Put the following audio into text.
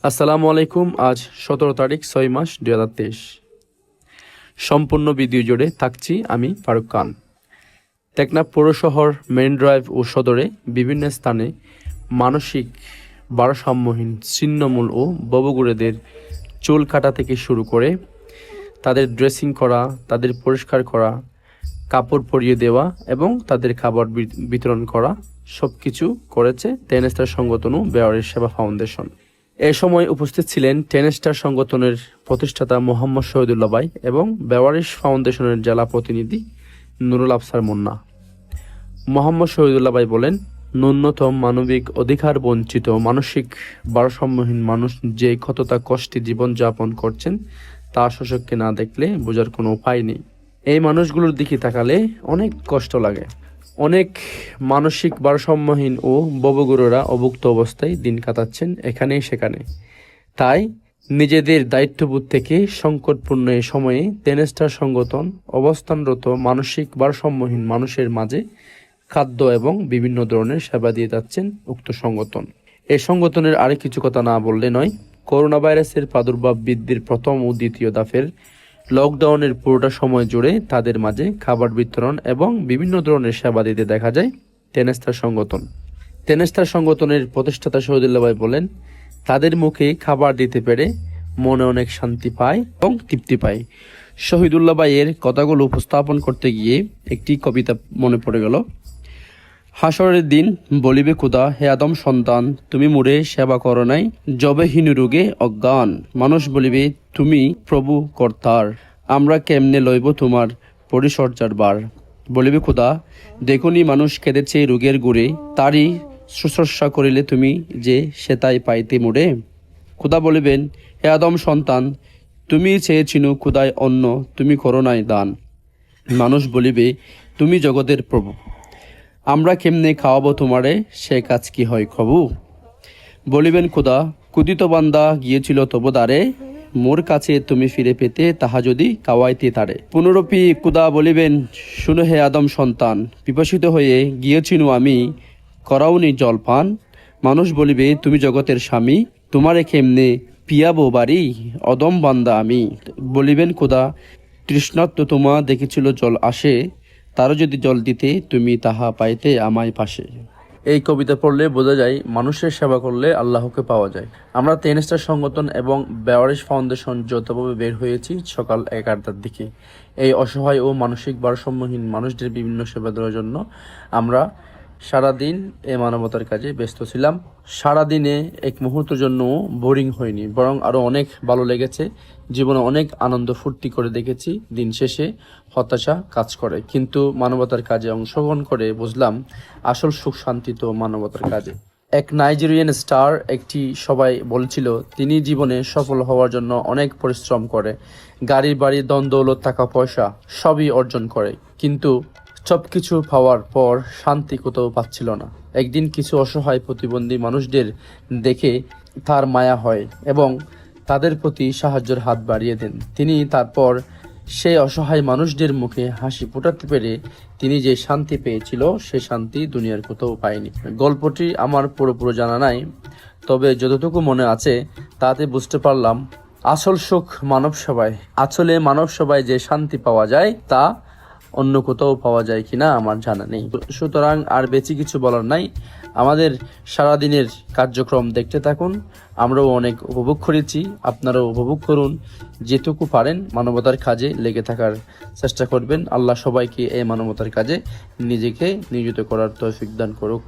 আসসালামু আলাইকুম। আজ 17 তারিখ 6 মাস 2023। সম্পূর্ণ ভিডিও জুড়ে থাকছি আমি ফারুক খান। টেকনাফ পৌরশহর মেইন ড্রাইভ ও সদরে বিভিন্ন স্থানে মানসিক ভারসাম্যহীন ছিন্নমূল ও ববগুড়েদের চুল কাটা থেকে শুরু করে তাদের ড্রেসিং করা, তাদের পরিষ্কার করা, কাপড় পরিয়ে দেওয়া এবং তাদের খাবার বিতরণ করা সব কিছু করেছে টেন স্টার সংগঠন ও বেওয়ারিশ সেবা ফাউন্ডেশন। এ সময় উপস্থিত ছিলেন টেন স্টার সংগঠনের প্রতিষ্ঠাতা মোহাম্মদ শহীদুল্লাহ ভাই এবং বেওয়ারিশ ফাউন্ডেশনের জেলা প্রতিনিধি নুরুল আফসার মুন্না। মোহাম্মদ শহীদুল্লাহ ভাই বলেন, ন্যূনতম মানবিক অধিকার বঞ্চিত মানসিক ভারসাম্যহীন মানুষ যে কতটা কষ্টে জীবনযাপন করছেন তা সচক্ষে না দেখলে বোঝার কোনো উপায় নেই। এই মানুষগুলোর দিকে তাকালে অনেক কষ্ট লাগে। অনেক মানসিক ভারসাম্যহীন ও ববগুড়োরা অভুক্ত অবস্থায় দিন কাটাচ্ছেন এখানে সেখানে। তাই নিজেদের দায়িত্ববোধ থেকে সংকটপূর্ণ এই সময়ে টেন স্টার সংগঠন অবস্থানরত মানসিক ভারসাম্যহীন মানুষের মাঝে খাদ্য এবং বিভিন্ন ধরনের সেবা দিয়ে যাচ্ছেন উক্ত সংগঠন। এই সংগঠনের আরেক কিছু কথা না বললে নয়। করোনা ভাইরাসের প্রাদুর্ভাব বৃদ্ধির প্রথম ও দ্বিতীয় ধাপের লকডাউনের পুরোটা সময় জুড়ে তাদের মাঝে খাবার বিতরণ এবং বিভিন্ন ধরনের সেবা দিতে দেখা যায় টেন স্টার সংগঠন। টেন স্টার সংগঠনের প্রতিষ্ঠাতা শহীদুল্লাহ ভাই বলেন, তাদের মুখে খাবার দিতে পেরে মনে অনেক শান্তি পায় এবং তৃপ্তি পায়। শহীদুল্লাহ ভাইয়ের কথাগুলো উপস্থাপন করতে গিয়ে একটি কবিতা মনে পড়ে গেল। হাসরের দিন বলিবে খোদা, হে আদম সন্তান, তুমি মোরে সেবা করো নাই, যবে হীন রোগে অজ্ঞান। মানুষ বলিবে তুমি প্রভু কর্তার, আমরা কেমনে লইব তোমার পরিচর্যার বার। বলিবে খোদা, দেখুনি মানুষ কেঁদেছে রোগের গুড়ে, তারই শুশ্রূষা করিলে তুমি যে সেতাই পাইতে মোরে। খোদা বলিবেন, হে আদম সন্তান, তুমি চেয়েছিনু খোদায় অন্ন, তুমি করো নাই দান। মানুষ বলিবে তুমি জগতের প্রভু, আমরা কেমনে খাওয়াবো তোমারে, সে কাজ কি হয় খবু। বলিবেন খোদা, কুদিত বান্দা গিয়েছিল তবু দ্বারে, মোর কাছে তুমি ফিরে পেতে তাহা যদি কাওয়াইতে তারে। পুনরপি খোদা বলিবেন, শুনো হে আদম সন্তান, পিপাসিত হয়ে গিয়েছিনু আমি, করাওনি জলপান। মানুষ বলিবে তুমি জগতের স্বামী, তোমারে কেমনে পিয়াবো বাড়ি, অদম বান্দা আমি। বলিবেন খোদা, তৃষ্ণার্ত তোমা দেখেছিল জল আসে, তারও যদি জল দিতে তুমি তাহা পাইতে আমায় পাশে। এই কবিতা পড়লে বোঝা যায় মানুষের সেবা করলে আল্লাহকে পাওয়া যায়। আমরা টেন স্টার সংগঠন এবং বেওয়ারিশ ফাউন্ডেশন যৌথভাবে বের হয়েছি সকাল 11টার দিকে। এই অসহায় ও মানসিক ভারসাম্যহীন মানুষদের বিভিন্ন সেবা দেওয়ার জন্য আমরা সারাদিন এই মানবতার কাজে ব্যস্ত ছিলাম। সারাদিনে এক মুহূর্তের জন্য বোরিং হয়নি, বরং আরও অনেক ভালো লেগেছে। জীবনে অনেক আনন্দ ফুর্তি করে দেখেছি। দিন শেষে হতাশা কাজ করে, কিন্তু মানবতার কাজে অংশগ্রহণ করে বুঝলাম আসল সুখ শান্তি তো মানবতার কাজে। এক নাইজেরিয়ান স্টার একটি সবাই বলছিল তিনি জীবনে সফল হওয়ার জন্য অনেক পরিশ্রম করে, গাড়ি বাড়ি ধন দৌলত টাকা পয়সা সবই অর্জন করে, কিন্তু সব কিছু পাওয়ার পর শান্তি কোথাও পাচ্ছিল না। একদিন কিছু অসহায় প্রতিবন্ধী মানুষদের দেখে তার মায়া হয় এবং তাদের প্রতি সাহায্যের হাত বাড়িয়ে দেন তিনি। তারপর সেই অসহায় মানুষদের মুখে হাসি ফোটাতে পেরে তিনি যে শান্তি পেয়েছিল সে শান্তি দুনিয়ার কোথাও পায়নি। গল্পটি আমার পুরোপুরি জানা নাই, তবে যতটুকু মনে আছে তাতে বুঝতে পারলাম আসল সুখ মানব সেবায়। আসলে মানব সেবায় যে শান্তি পাওয়া যায় তা অন্য কোথাও পাওয়া যায় কিনা আমার জানা নেই। সুতরাং আর বেশি কিছু বলার নাই। আমাদের সারাদিনের কার্যক্রম দেখতে থাকুন। আমরাও অনেক উপভোগ করেছি, আপনারাও উপভোগ করুন। যেটুকু পারেন মানবতার কাজে লেগে থাকার চেষ্টা করবেন। আল্লাহ সবাইকে এই মানবতার কাজে নিজেকে নিয়োজিত করার তৌফিক দান করুক।